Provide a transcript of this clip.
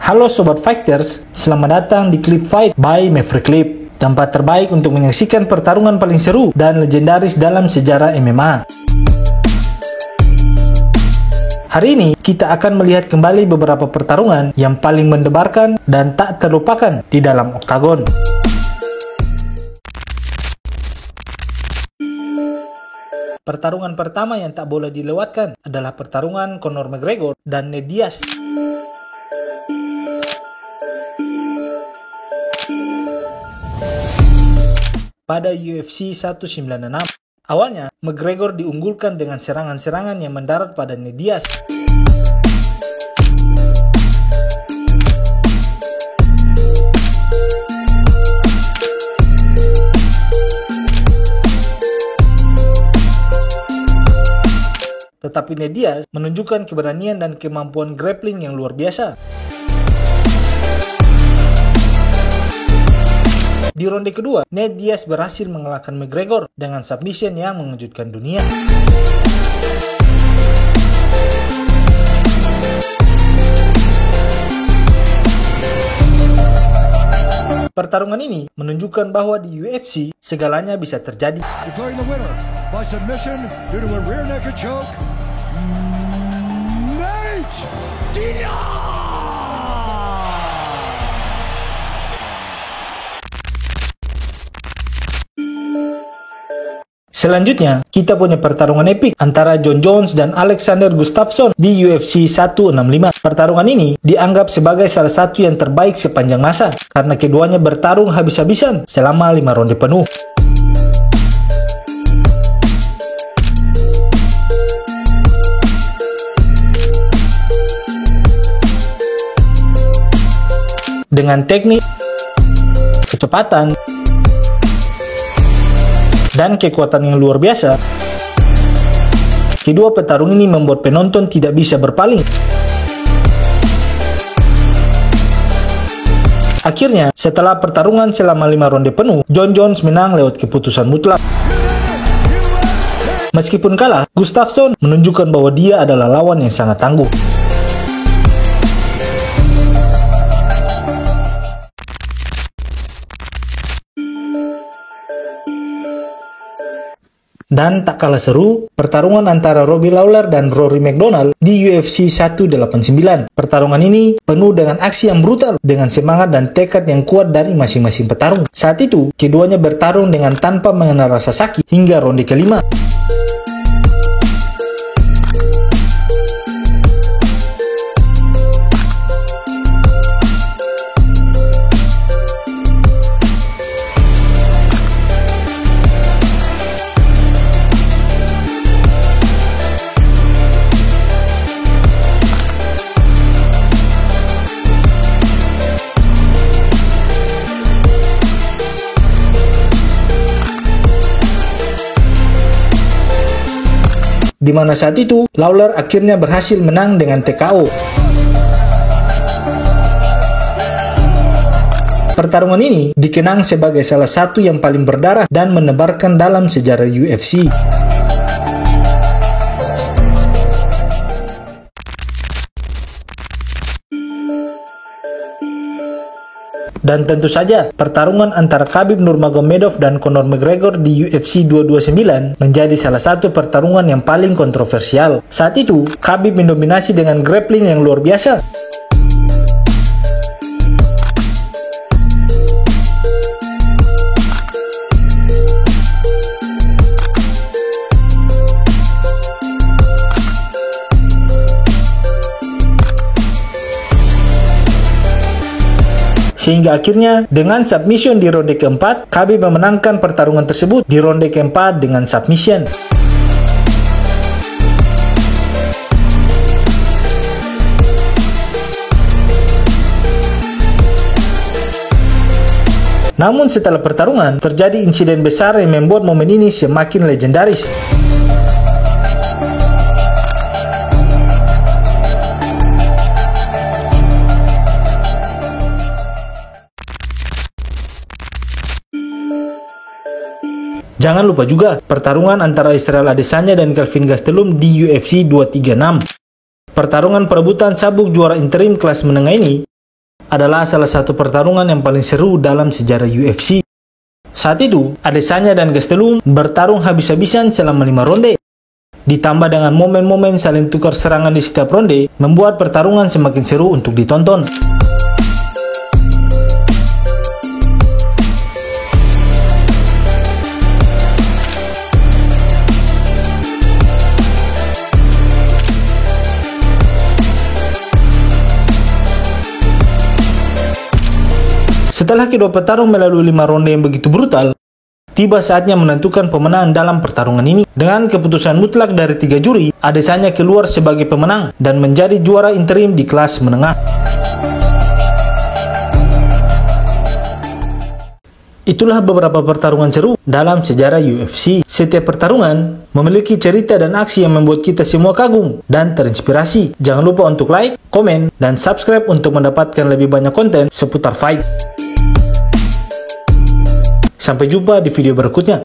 Halo Sobat Fighters, selamat datang di Clip Fight by Maverick Clip, tempat terbaik untuk menyaksikan pertarungan paling seru dan legendaris dalam sejarah MMA. Hari ini kita akan melihat kembali beberapa pertarungan yang paling mendebarkan dan tak terlupakan di dalam oktagon. Pertarungan pertama yang tak boleh dilewatkan adalah pertarungan Conor McGregor dan Nate Diaz. Pada UFC 196, awalnya McGregor diunggulkan dengan serangan-serangan yang mendarat pada Nate Diaz. Tetapi Nate Diaz menunjukkan keberanian dan kemampuan grappling yang luar biasa. Di ronde kedua, Nate Diaz berhasil mengalahkan McGregor dengan submission yang mengejutkan dunia. Pertarungan ini menunjukkan bahwa di UFC segalanya bisa terjadi. Declaring the winner by submission due to a rear naked choke, Nate Diaz! Selanjutnya, kita punya pertarungan epik antara Jon Jones dan Alexander Gustafsson di UFC 165. Pertarungan ini dianggap sebagai salah satu yang terbaik sepanjang masa karena keduanya bertarung habis-habisan selama 5 ronde penuh. Dengan teknik, kecepatan, dan kekuatan yang luar biasa, kedua petarung ini membuat penonton tidak bisa berpaling. Akhirnya, setelah pertarungan selama 5 ronde penuh, Jon Jones menang lewat keputusan mutlak. Meskipun kalah, Gustafsson menunjukkan bahwa dia adalah lawan yang sangat tangguh. Dan tak kalah seru, pertarungan antara Robbie Lawler dan Rory MacDonald di UFC 189. Pertarungan ini penuh dengan aksi yang brutal, dengan semangat dan tekad yang kuat dari masing-masing petarung. Saat itu, keduanya bertarung dengan tanpa mengenal rasa sakit hingga ronde kelima. Di mana saat itu, Lawler akhirnya berhasil menang dengan TKO. Pertarungan ini dikenang sebagai salah satu yang paling berdarah dan menebarkan dalam sejarah UFC. Dan tentu saja, pertarungan antara Khabib Nurmagomedov dan Conor McGregor di UFC 229 menjadi salah satu pertarungan yang paling kontroversial. Saat itu, Khabib mendominasi dengan grappling yang luar biasa. Sehingga akhirnya dengan submission di ronde keempat, Khabib memenangkan pertarungan tersebut di ronde keempat dengan submission. Namun setelah pertarungan, terjadi insiden besar yang membuat momen ini semakin legendaris. Jangan lupa juga pertarungan antara Israel Adesanya dan Kelvin Gastelum di UFC 236. Pertarungan perebutan sabuk juara interim kelas menengah ini adalah salah satu pertarungan yang paling seru dalam sejarah UFC. Saat itu, Adesanya dan Gastelum bertarung habis-habisan selama 5 ronde. Ditambah dengan momen-momen saling tukar serangan di setiap ronde, membuat pertarungan semakin seru untuk ditonton. Setelah kedua petarung melalui 5 ronde yang begitu brutal, tiba saatnya menentukan pemenang dalam pertarungan ini. Dengan keputusan mutlak dari 3 juri, Adesanya keluar sebagai pemenang dan menjadi juara interim di kelas menengah. Itulah beberapa pertarungan seru dalam sejarah UFC. Setiap pertarungan memiliki cerita dan aksi yang membuat kita semua kagum dan terinspirasi. Jangan lupa untuk like, komen, dan subscribe untuk mendapatkan lebih banyak konten seputar fight. Sampai jumpa di video berikutnya.